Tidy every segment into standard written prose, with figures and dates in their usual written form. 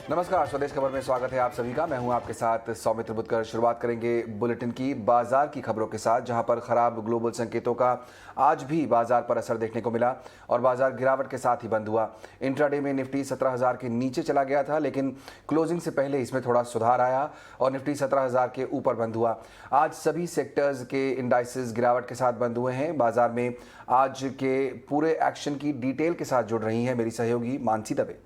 नमस्कार, स्वदेश खबर में स्वागत है आप सभी का। मैं हूं आपके साथ सौमित्र बुतकर। शुरुआत करेंगे बुलेटिन की बाजार की खबरों के साथ, जहां पर खराब ग्लोबल संकेतों का आज भी बाजार पर असर देखने को मिला और बाजार गिरावट के साथ ही बंद हुआ। इंट्राडे में निफ्टी 17,000 के नीचे चला गया था, लेकिन क्लोजिंग से पहले इसमें थोड़ा सुधार आया और निफ्टी 17,000 के ऊपर बंद हुआ। आज सभी सेक्टर्स के इंडाइसेस गिरावट के साथ बंद हुए हैं। बाजार में आज के पूरे एक्शन की डिटेल के साथ जुड़ रही है मेरी सहयोगी मानसी दवे।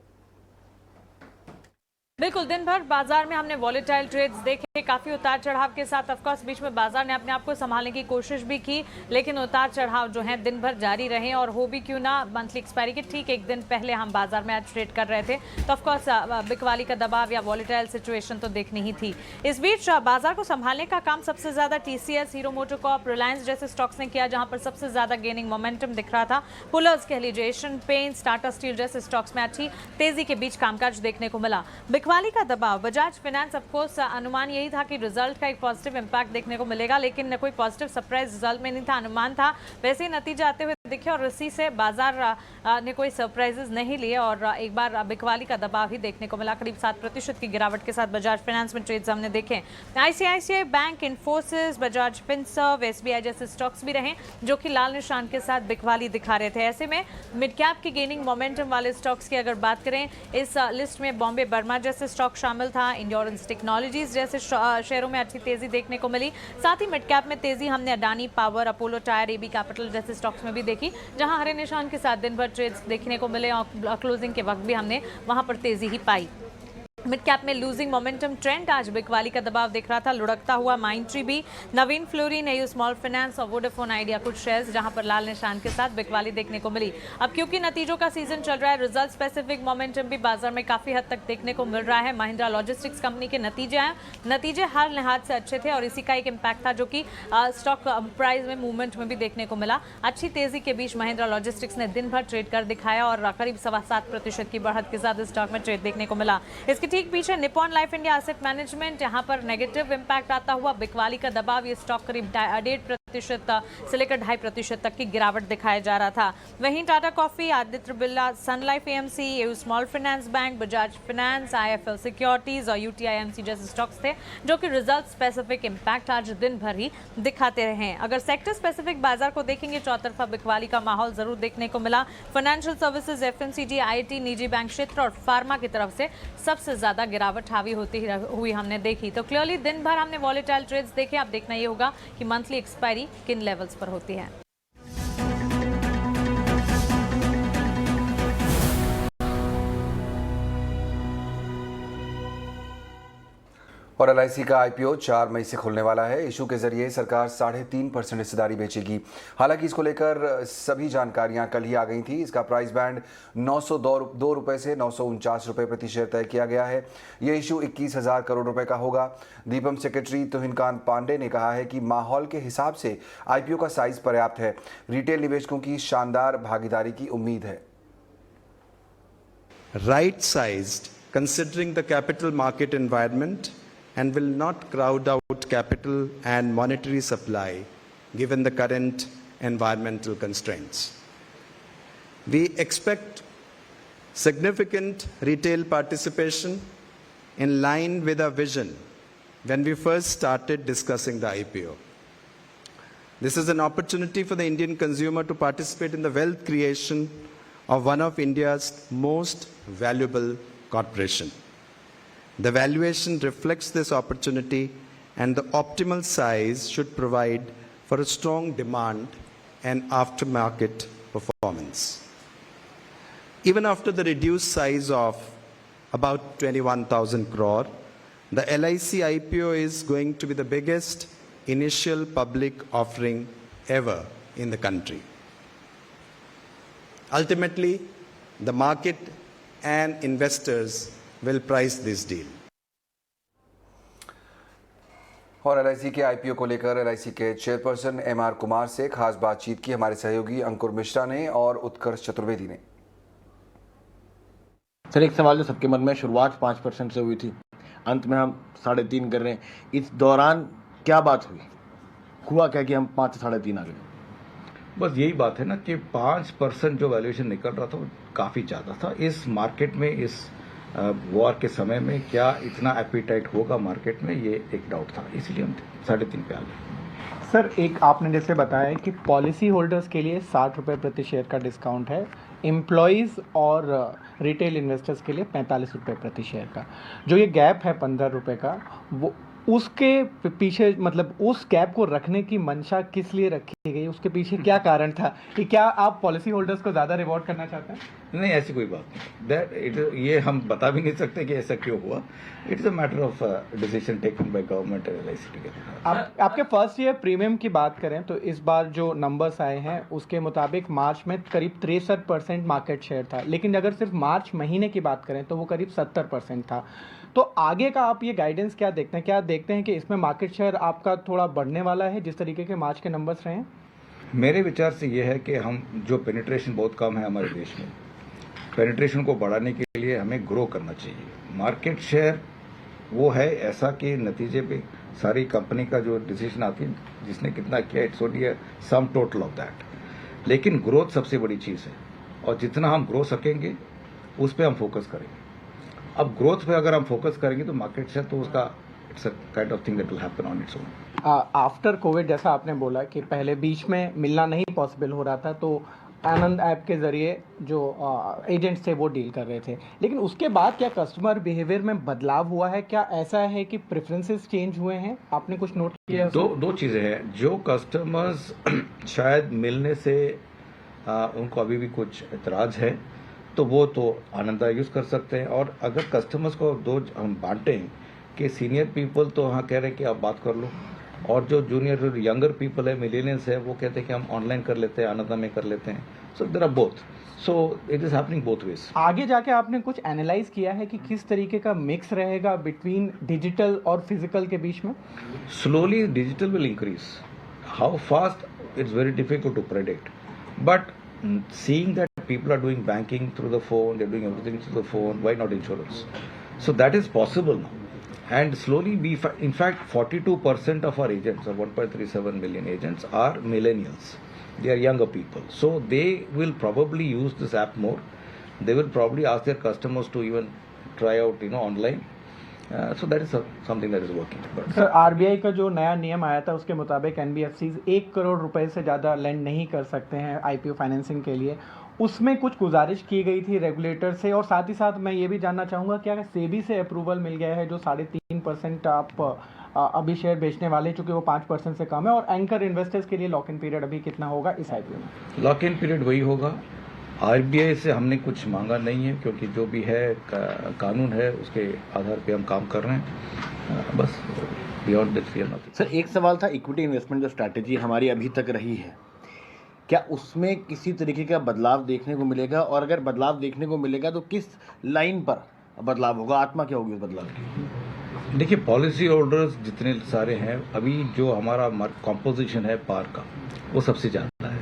बिल्कुल, दिन भर बाजार में हमने वॉलेटाइल ट्रेड्स देखे, काफी उतार चढ़ाव के साथ। ऑफकोर्स बीच में बाजार ने अपने आप को संभालने की कोशिश भी की, लेकिन उतार चढ़ाव जो है दिन भर जारी रहे। और हो भी क्यों ना, मंथली एक्सपायरी के ठीक एक दिन पहले हम बाजार में आज ट्रेड कर रहे थे, तो ऑफकोर्स बिकवाली का दबाव या वॉलेटाइल सिचुएशन तो देखनी ही थी। इस बीच बाजार को संभालने का काम सबसे ज्यादा टीसीएस, हीरो मोटोकॉर्प, रिलायंस जैसे स्टॉक्स ने किया, जहां पर सबसे ज्यादा गेनिंग मोमेंटम दिख रहा था। पुलर्स कह लीजिए, एशियन पेंट्स, टाटा स्टील जैसे स्टॉक्स में अच्छी तेजी के बीच कामकाज देखने को मिला। बिकवाली का दबाव, बजाज फाइनेंस, ऑफकोर्स अनुमान यही था कि रिजल्ट का एक पॉजिटिव इंपैक्ट देखने को मिलेगा, लेकिन कोई पॉजिटिव सरप्राइज रिजल्ट में नहीं था, अनुमान था। वैसे ही नतीजा आते हुए दिखे और इसी से बाजार ने कोई सरप्राइजेस नहीं लिए और एक बार बिकवाली का दबाव ही देखने को मिला। करीब 7% की गिरावट के साथ बजाज फाइनेंस में ट्रेड्स हमने देखे। ICICI bank, Infosys, Bajaj Finserv, SBI जैसे स्टॉक्स भी रहे जो कि लाल निशान के साथ बिकवाली दिखा रहे थे। ऐसे में मिड कैप की गेनिंग मोमेंटम वाले स्टॉक्स की अगर बात करें, इस लिस्ट में बॉम्बे बर्मा जैसे स्टॉक शामिल था। इंड्योरेंस टेक्नोलॉजीज जैसे शेयरों में अच्छी तेजी देखने को मिली। साथ ही मिड कैप में तेजी हमने Adani power, Apollo tyre, AB capital जैसे स्टॉक्स में भी देखी, जहां हरे निशान के साथ दिन भर ट्रेड्स देखने को मिले और क्लोजिंग के वक्त भी हमने वहां पर तेजी ही पाई। मिड कैप में लूजिंग मोमेंटम ट्रेंड, आज बिकवाली का दबाव दिख रहा था। लुढ़कता हुआ माइंडट्री भी, नवीन फ्लोरिन, एयू स्मॉल फाइनेंस और वोडाफोन आइडिया कुछ शेयर्स जहां पर लाल निशान के साथ बिकवाली देखने को मिली। अब क्योंकि नतीजों का सीजन चल रहा है, रिजल्ट स्पेसिफिक मोमेंटम भी बाजार में काफी हद तक देखने को मिल रहा है। महिंद्रा लॉजिस्टिक्स कंपनी के नतीजे आए, नतीजे हर लिहाज से अच्छे थे और इसी का एक इम्पैक्ट था जो कि स्टॉक प्राइस में मूवमेंट में भी देखने को मिला। अच्छी तेजी के बीच महिंद्रा लॉजिस्टिक्स ने दिन भर ट्रेड कर दिखाया और करीब 7.25% की बढ़त के साथ स्टॉक में ट्रेड देखने को मिला। इसके ठीक पीछे Nippon life India asset management, यहां पर नेगेटिव इंपैक्ट आता हुआ बिकवाली का दबाव, ये स्टॉक करीब 1.5% से लेकर 2.5% तक की गिरावट दिखाया जा रहा था। वहीं Tata Coffee, Aditya Birla, Sun Life AMC, AU Small Finance Bank, Bajaj Finance, IFL securities और यूटीआईएमसी जैसे स्टॉक्स थे जो कि रिजल्ट स्पेसिफिक इंपैक्ट आज दिन भर ही दिखाते रहे। अगर सेक्टर स्पेसिफिक बाजार को देखेंगे, चौतरफा बिकवाली का माहौल जरूर देखने को मिला। फाइनेंशियल सर्विसेज, एफएमसीजी, आईटी, निजी बैंक क्षेत्र और फार्मा की तरफ से सबसे ज्यादा गिरावट हावी होती हुई हमने देखी। तो क्लियरली दिन भर हमने वॉलेटाइल ट्रेड्स देखे। अब देखना ये होगा कि मंथली एक्सपायरी किन लेवल्स पर होती है। और एलआईसी का आईपीओ 4 मई से खुलने वाला है। इशू के जरिए सरकार 3.5% हिस्सेदारी बेचेगी। हालांकि इसको लेकर सभी जानकारियां कल ही आ गई थी। इसका प्राइस बैंड 902 रुपए से 949 रुपए प्रति शेयर तय किया गया है। यह इशू 21,000 करोड़ रुपए का होगा। दीपम सेक्रेटरी तुहिनकांत पांडे ने कहा है कि माहौल के हिसाब से आईपीओ का साइज पर्याप्त है। रिटेल निवेशकों की शानदार भागीदारी की उम्मीद है। Right sized considering the capital market environment and will not crowd out capital and monetary supply given the current environmental constraints. We expect significant retail participation in line with our vision when we first started discussing the IPO. This is an opportunity for the Indian consumer to participate in the wealth creation of one of India's most valuable corporation. The valuation reflects this opportunity and the optimal size should provide for a strong demand and aftermarket performance. Even after the reduced size of about 21,000 crore, the LIC IPO is going to be the biggest initial public offering ever in the country. Ultimately, the market and investors will price this deal. और LIC के IPO को लेकर LIC के chairperson MR Kumar से खास बातचीत की हमारे सहयोगी अंकुर मिश्रा ने और उत्कर्ष चतुर्वेदी ने। सर, एक सवाल जो सबके मन में, शुरुआत 5% से हुई थी, अंत में हम 3.5 कर रहे हैं। इस दौरान क्या बात हुई, हुआ क्या कि हम 5 से 3.5 आ गए? बस यही बात है ना कि 5% जो वैल्यूएशन निकल रहा था वो काफ़ी ज़्यादा था। इस मार्केट में, इस वॉर के समय में क्या इतना एपिटाइट होगा मार्केट में, ये एक डाउट था, इसलिए हम 3.5 पे आ गए। सर, एक आपने जैसे बताया कि पॉलिसी होल्डर्स के लिए 60 रुपये प्रति शेयर का डिस्काउंट है, एम्प्लॉयज़ और रिटेल इन्वेस्टर्स के लिए 45 रुपये प्रति शेयर का। जो ये गैप है 15 रुपये का, वो उसके पीछे मतलब उस गैप को रखने की मंशा किस लिए रखी गई, उसके पीछे क्या कारण था कि क्या आप पॉलिसी होल्डर्स को ज़्यादा रिवॉर्ड करना चाहते हैं? नहीं, ऐसी कोई बात नहीं। ये हम बता भी नहीं सकते कि ऐसा क्यों हुआ। It is a matter of decision taken by government and LIC together. आपके फर्स्ट ईयर प्रीमियम की बात करें तो इस बार जो नंबर्स आए हैं उसके मुताबिक मार्च में करीब 63% मार्केट शेयर था, लेकिन अगर सिर्फ मार्च महीने की बात करें तो वो करीब 70% था। तो आगे का आप ये गाइडेंस क्या देखते हैं? क्या देखते हैं कि इसमें मार्केट शेयर आपका थोड़ा बढ़ने वाला है जिस तरीके के मार्च के नंबर्स रहे हैं? मेरे विचार से ये है कि हम जो पेनिट्रेशन बहुत कम है हमारे देश में, पेनिट्रेशन को बढ़ाने के लिए हमें ग्रो करना चाहिए। मार्केट शेयर वो है ऐसा कि नतीजे पे सारी कंपनी का जो डिसीजन आती है, जिसने कितना किया, it's only sum total of that. लेकिन ग्रोथ सबसे बड़ी चीज़ है और जितना हम ग्रो सकेंगे उस पर हम फोकस करेंगे। अब ग्रोथ पे अगर हम फोकस करेंगे तो मार्केट शेयर तो उसका it's a kind of thing that will happen on its own. After Covid जैसा आपने बोला कि पहले बीच में मिलना नहीं पॉसिबल हो रहा था, तो आनंद ऐप के ज़रिए जो एजेंट्स थे वो डील कर रहे थे, लेकिन उसके बाद क्या कस्टमर बिहेवियर में बदलाव हुआ है? क्या ऐसा है कि प्रेफरेंसेस चेंज हुए हैं? आपने कुछ नोट किया? दो चीज़ें हैं। जो कस्टमर्स शायद मिलने से उनको अभी भी कुछ एतराज़ है तो वो तो आनंदा यूज़ कर सकते हैं। और अगर कस्टमर्स को दो हम बांटे हैं कि सीनियर पीपल तो हाँ कह रहे हैं कि आप बात कर लो, और जो जूनियर यंगर पीपल है, मिलेनियल्स है, वो कहते हैं कि हम ऑनलाइन कर लेते हैं, आनंदा में कर लेते हैं। So there are both, so it is happening both ways. आगे जाके आपने कुछ एनालाइज किया है कि किस तरीके का मिक्स रहेगा बिटवीन डिजिटल और फिजिकल के बीच में? Slowly digital will increase. How fast, it's very difficult to predict. But seeing that people are doing banking through the phone, they're doing everything through the phone, why not insurance? So that is possible now. And slowly, in fact, 42% of our agents, or 1.37 million agents, are millennials. They are younger people. So they will probably use this app more. They will probably ask their customers to even try out, online. So that is something that is working. Sir, RBI का जो नया नियम आया था उसके मुताबिक NBFCs 1 crore रुपए से ज़्यादा लेंड नहीं कर सकते हैं IPO फाइनेंसिंग के लिए। उसमें कुछ गुजारिश की गई थी रेगुलेटर से, और साथ ही साथ मैं ये भी जानना चाहूँगा क्या सेबी से अप्रूवल मिल गया है जो 3.5% आप अभी शेयर बेचने वाले, चूँकि वो 5% से कम है, और एंकर इन्वेस्टर्स के लिए लॉक इन पीरियड अभी कितना होगा इस IPO में? लॉक इन पीरियड वही होगा। RBI से हमने कुछ मांगा नहीं है, क्योंकि जो भी है कानून है उसके आधार पे हम काम कर रहे हैं। बस beyond this we are nothing. Sir, एक सवाल था, इक्विटी इन्वेस्टमेंट जो स्ट्रैटेजी हमारी अभी तक रही है, क्या उसमें किसी तरीके का बदलाव देखने को मिलेगा? और अगर बदलाव देखने को मिलेगा तो किस लाइन पर बदलाव होगा? आत्मा क्या होगी उस बदलाव की? देखिए, पॉलिसी होल्डर्स जितने सारे हैं, अभी जो हमारा कॉम्पोजिशन है पार का, वो सबसे ज़्यादा है।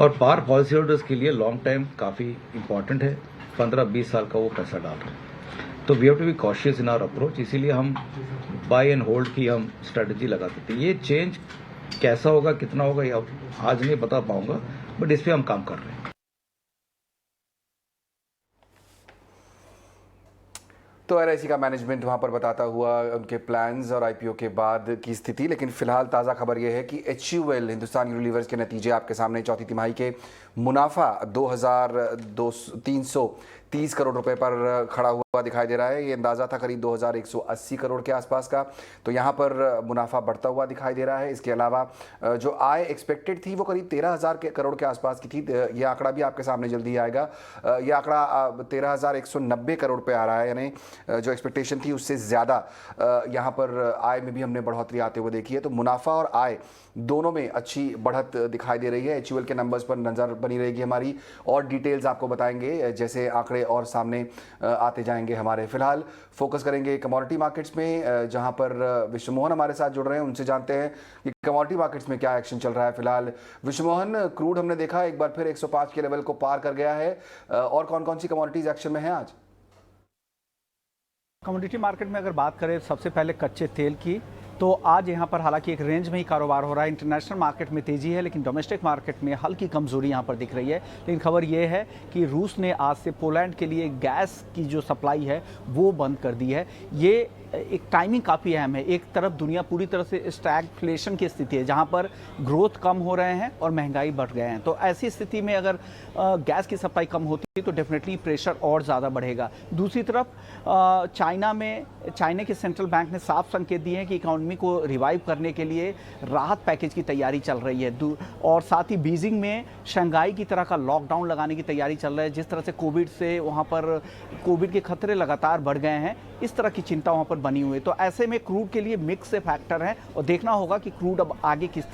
और पार पॉलिसी होल्डर्स के लिए लॉन्ग टाइम काफ़ी इंपॉर्टेंट है। 15-20 साल का वो पैसा डाल रहे हैं। तो we have to be cautious in our approach. इसीलिए हम बाय एंड होल्ड की हम स्ट्रेटजी लगाते थे। ये चेंज कैसा होगा, कितना होगा, ये आज नहीं बता पाऊंगा, बट इस पर हम काम कर रहे हैं। तो LIC का मैनेजमेंट वहाँ पर बताता हुआ उनके प्लान्स और IPO के बाद की स्थिति। लेकिन फिलहाल ताज़ा खबर यह है कि HUL हिंदुस्तान यूनिलीवर्स के नतीजे आपके सामने। चौथी तिमाही के मुनाफा 2,330 करोड़ रुपए पर खड़ा हुआ दिखाई दे रहा है। ये अंदाज़ा था करीब 2,180 करोड़ के आसपास का, तो यहाँ पर मुनाफा बढ़ता हुआ दिखाई दे रहा है। इसके अलावा जो आय एक्सपेक्टेड थी वो करीब 13,000 करोड़ के आसपास की थी। ये आंकड़ा भी आपके सामने जल्दी आएगा। ये आंकड़ा 13,190 करोड़ पे आ रहा है, यानी जो एक्सपेक्टेशन थी उससे ज़्यादा यहाँ पर आय में भी हमने बढ़ोतरी आते हुए देखी है। तो मुनाफा और आय दोनों में अच्छी बढ़त दिखाई दे रही है। HUL के नंबर्स पर नज़र बनी रहेगी हमारी, और डिटेल्स आपको बताएंगे जैसे आंकड़े और सामने आते जाएंगे हमारे। फिलहाल फोकस करेंगे कमोडिटी मार्केट्स में, जहां पर विश्वमोहन हमारे साथ जुड़ रहे हैं। उनसे जानते हैं कि कमोडिटी मार्केट्स में क्या एक्शन चल रहा है फिलहाल। विश्वमोहन, क्रूड हमने देखा एक बार फिर 105 के लेवल को पार कर गया है, और कौन कौन सी कमोडिटीज एक्शन में हैं आज? कमोडिटी मार्केट में अगर बात करें सबसे पहले कच्चे तेल की, तो आज यहाँ पर हालांकि एक रेंज में ही कारोबार हो रहा है। इंटरनेशनल मार्केट में तेज़ी है, लेकिन डोमेस्टिक मार्केट में हल्की कमजोरी यहाँ पर दिख रही है। लेकिन खबर ये है कि रूस ने आज से पोलैंड के लिए गैस की जो सप्लाई है वो बंद कर दी है। ये एक टाइमिंग काफ़ी अहम है। एक तरफ दुनिया पूरी तरह से स्टैगफ्लेशन की स्थिति है, जहाँ पर ग्रोथ कम हो रहे हैं और महंगाई बढ़ गए हैं। तो ऐसी स्थिति में अगर गैस की सप्लाई कम होती है तो डेफिनेटली प्रेशर और ज़्यादा बढ़ेगा। दूसरी तरफ चाइना के सेंट्रल बैंक ने साफ संकेत दिए हैं कि इकोनॉमी को रिवाइव करने के लिए राहत पैकेज की तैयारी चल रही है। और साथ ही बीजिंग में शंघाई की तरह का लॉकडाउन लगाने की तैयारी चल रही है। जिस तरह से वहाँ पर कोविड के खतरे लगातार बढ़ गए हैं, इस तरह की चिंता वहाँ पर बनी हुई है। तो ऐसे में क्रूड के लिए मिक्स से फैक्टर है और देखना होगा कि क्रूड अब आगे किस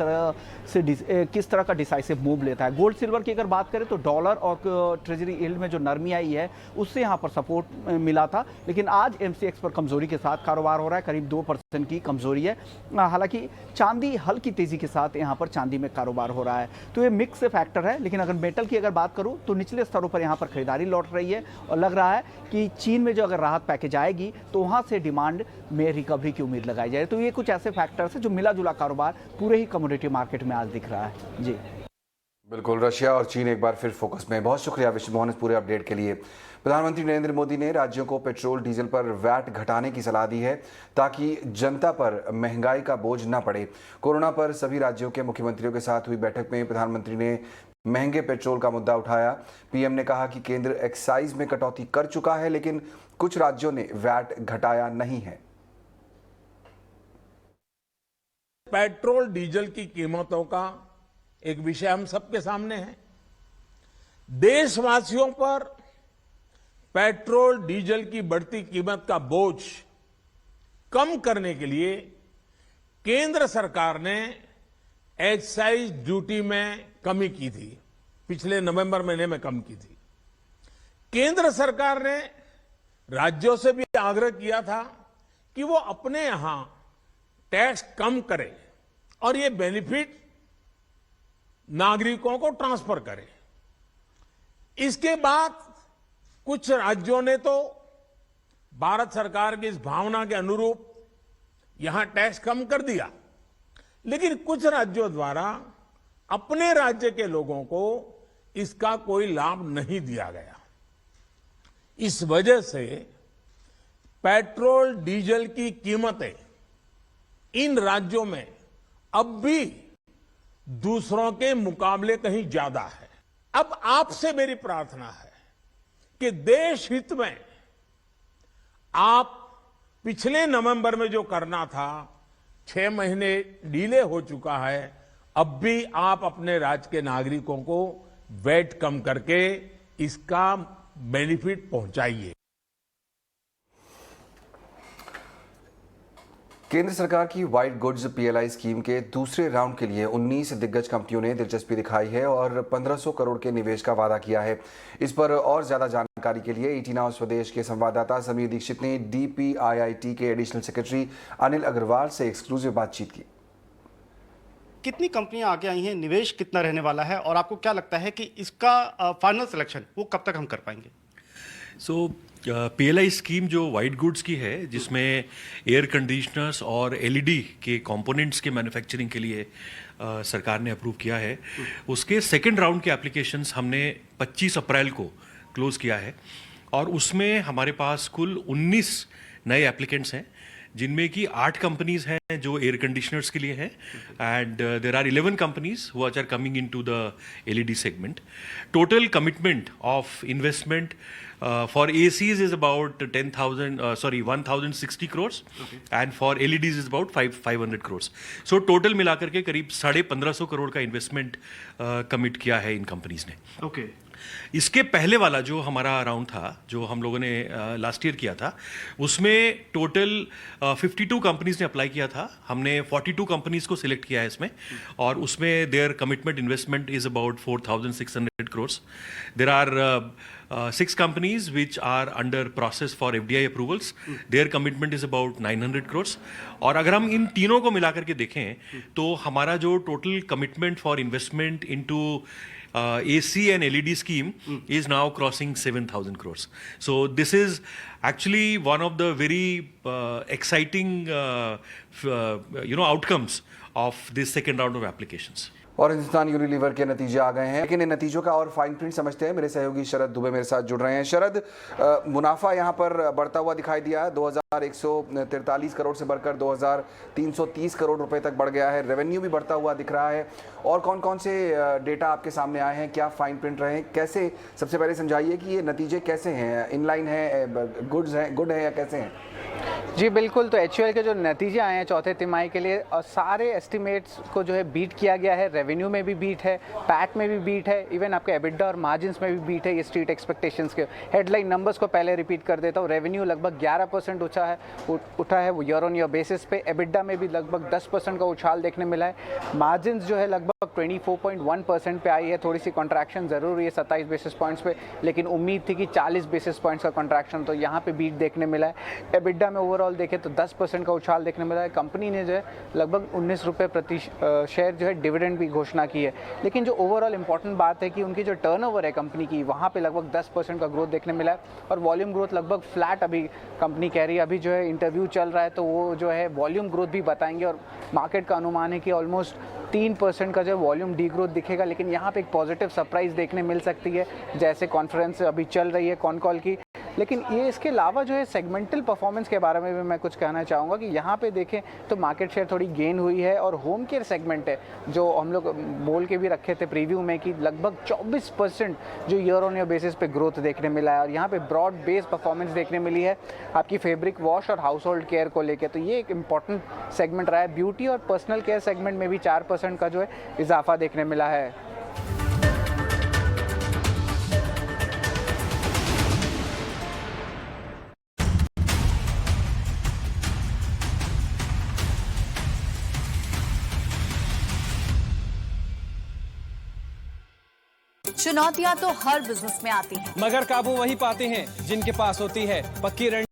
तरह का डिसाइसिव मूव लेता है। गोल्ड सिल्वर की अगर बात करें तो डॉलर और ट्रेजरी यील्ड में जो नरमी आई है उससे यहाँ पर सपोर्ट मिला था, लेकिन आज एमसीएक्स पर कमजोरी के साथ कारोबार हो रहा है। करीब 2% की कमजोरी है। हालांकि चांदी हल्की तेजी के साथ यहाँ पर चांदी में कारोबार हो रहा है। तो ये मिक्स से फैक्टर है। लेकिन अगर मेटल की अगर बात करूँ तो निचले स्तरों पर यहाँ पर खरीदारी लौट रही है और लग रहा है कि चीन में जो अगर राहत पैकेज आएगी तो वहाँ से डिमांड में रिकवरी की उम्मीद लगाई जाए। तो ये कुछ ऐसे फैक्टर्स हैं जो मिला जुला कारोबार पूरे ही कमोडिटी मार्केट में आज दिख रहा है। जी बिल्कुल, रशिया और चीन एक बार फिर फोकस में। बहुत शुक्रिया विश्व मोहन इस पूरे अपडेट के लिए। प्रधानमंत्री नरेंद्र मोदी ने राज्यों को पेट्रोल डीजल पर वैट घटाने की सलाह दी है ताकि जनता पर महंगाई का बोझ न पड़े। कोरोना पर सभी राज्यों के मुख्यमंत्रियों के साथ हुई बैठक में प्रधानमंत्री ने महंगे पेट्रोल का मुद्दा उठाया। पीएम ने कहा कि केंद्र एक्साइज में कटौती कर चुका है, लेकिन कुछ राज्यों ने वैट घटाया नहीं है। पेट्रोल डीजल की कीमतों का एक विषय हम सबके सामने है। देशवासियों पर पेट्रोल डीजल की बढ़ती कीमत का बोझ कम करने के लिए केंद्र सरकार ने एक्साइज ड्यूटी में कमी की थी। पिछले नवंबर महीने में कम की थी। केंद्र सरकार ने राज्यों से भी आग्रह किया था कि वो अपने यहां टैक्स कम करें और ये बेनिफिट नागरिकों को ट्रांसफर करें। इसके बाद कुछ राज्यों ने तो भारत सरकार की इस भावना के अनुरूप यहां टैक्स कम कर दिया, लेकिन कुछ राज्यों द्वारा अपने राज्य के लोगों को इसका कोई लाभ नहीं दिया गया। इस वजह से पेट्रोल डीजल की कीमतें इन राज्यों में अब भी दूसरों के मुकाबले कहीं ज्यादा है। अब आपसे मेरी प्रार्थना है कि देश हित में आप पिछले नवंबर में जो करना था, 6 महीने डिले हो चुका है, अब भी आप अपने राज्य के नागरिकों को वैट कम करके इसका बेनिफिट पहुंचाइए। केंद्र सरकार की व्हाइट गुड्स पीएलआई स्कीम के दूसरे राउंड के लिए 19 दिग्गज कंपनियों ने दिलचस्पी दिखाई है और 1500 करोड़ के निवेश का वादा किया है। इस पर और ज्यादा जानकारी के लिए 18 हाउस प्रदेश के संवाददाता समीर दीक्षित ने डीपीआईआईटी के एडिशनल सेक्रेटरी अनिल अग्रवाल से एक्सक्लूसिव बातचीत की। कितनी कंपनियां आगे आई हैं, निवेश कितना रहने वाला है और आपको क्या लगता है कि इसका फाइनल सिलेक्शन वो कब तक हम कर पाएंगे? पीएलआई स्कीम जो वाइट गुड्स की है, जिसमें एयर कंडीशनर्स और एलईडी के कंपोनेंट्स के मैन्युफैक्चरिंग के लिए सरकार ने अप्रूव किया है, उसके सेकंड राउंड के एप्लीकेशंस हमने 25 अप्रैल को क्लोज किया है और उसमें हमारे पास कुल 19 नए एप्लीकेंट्स हैं, जिनमें कि 8 कंपनीज हैं जो एयर कंडीशनर्स के लिए हैं and there are 11 companies who are coming into the LED segment. Total commitment of investment for ACs is about 1,060 crores and for LEDs is about 500 crores. So total मिलाकर के करीब 1550 करोड़ का investment commit किया है इन companies ने. Okay इसके पहले वाला जो हमारा राउंड था, जो हम लोगों ने लास्ट ईयर किया था, उसमें टोटल 52 कंपनीज ने अप्लाई किया था. हमने 42 कंपनीज को सिलेक्ट किया है इसमें और उसमें there commitment investment is about 4,600 crores. There are 6 companies which are under process for FDI approvals. Their commitment is about 900 crores. और अगर हम इन तीनों को मिलाकर के देखें तो हमारा जो total commitment for investment into AC and LED scheme is now crossing 7,000 crores. So this is actually one of the very exciting outcomes of this second round of applications. और हिंदुस्तान यूनिलीवर के नतीजे आ गए हैं, लेकिन इन नतीजों का और फाइन प्रिंट समझते हैं। मेरे सहयोगी शरद दुबे मेरे साथ जुड़ रहे हैं। शरद, मुनाफा यहाँ पर बढ़ता हुआ दिखाई दिया है, 2,143 करोड़ से बढ़कर 2,330 करोड़ रुपए तक बढ़ गया है। रेवेन्यू भी बढ़ता हुआ दिख रहा है। और कौन कौन से डेटा आपके सामने आए हैं, क्या फाइन प्रिंट रहे हैं, कैसे, सबसे पहले समझाइए कि ये नतीजे कैसे हैं, इनलाइन है, गुड है या कैसे हैं? जी बिल्कुल, तो HUL के जो नतीजे आए हैं चौथे तिमाही के लिए, सारे एस्टिमेट्स को जो है बीट किया गया है। रेवेन्यू में भी बीट है, पैट में भी बीट है, इवन आपके एबिटा और मार्जिन्स में भी बीट है। ये स्ट्रीट एक्सपेक्टेशंस के हेडलाइन नंबर्स को पहले रिपीट कर देता हूँ। रेवेन्यू लगभग 11% उठा है वो ईयर ऑन ईयर बेसिस पे। एबिटा में भी लगभग 10% का उछाल देखने मिला है। मार्जिन्स जो है लगभग 24.1% पे आई है। थोड़ी सी कॉन्ट्रैक्शन ज़रूर हुई है 27 बेसिस पॉइंट्स पे, लेकिन उम्मीद थी कि 40 बेसिस पॉइंट्स का कॉन्ट्रैक्शन, तो यहाँ पे बीट देखने मिला है। एबिटा में ओवरऑल देखें तो 10% का उछाल देखने मिला है। कंपनी ने जो है लगभग 19 रुपये प्रति शेयर जो है डिविडेंड भी घोषणा की है। लेकिन जो ओवरऑल इंपॉर्टेंट बात है कि उनकी जो टर्नओवर है कंपनी की, वहाँ पे लगभग 10% का ग्रोथ देखने मिला है। और वॉल्यूम ग्रोथ लगभग फ्लैट अभी कंपनी कह रही है। अभी जो है इंटरव्यू चल रहा है, तो वो जो है वॉल्यूम ग्रोथ भी बताएंगे। और मार्केट का अनुमान है कि ऑलमोस्ट 3% का जो वॉल्यूम डी ग्रोथ दिखेगा। लेकिन यहाँ पे एक पॉजिटिव सरप्राइज देखने मिल सकती है, जैसे कॉन्फ्रेंस अभी चल रही है कॉन कॉल की। लेकिन ये इसके अलावा जो है सेगमेंटल परफॉर्मेंस के बारे में भी मैं कुछ कहना चाहूँगा कि यहाँ पे देखें तो मार्केट शेयर थोड़ी गेन हुई है। और होम केयर सेगमेंट है, जो हम लोग बोल के भी रखे थे प्रीव्यू में कि लगभग 24% जो ईयर ऑन ईयर बेसिस पे ग्रोथ देखने मिला है। और यहाँ पे ब्रॉड बेस परफॉर्मेंस देखने मिली है आपकी फैब्रिक वॉश और हाउस होल्ड केयर को लेकर, तो ये एक इंपॉर्टेंट सेगमेंट रहा है। ब्यूटी और पर्सनल केयर सेगमेंट में भी 4% का जो है इजाफा देखने मिला है। चुनौतियां तो हर बिजनेस में आती हैं, मगर काबू वही पाते हैं जिनके पास होती है पक्की रणनीति।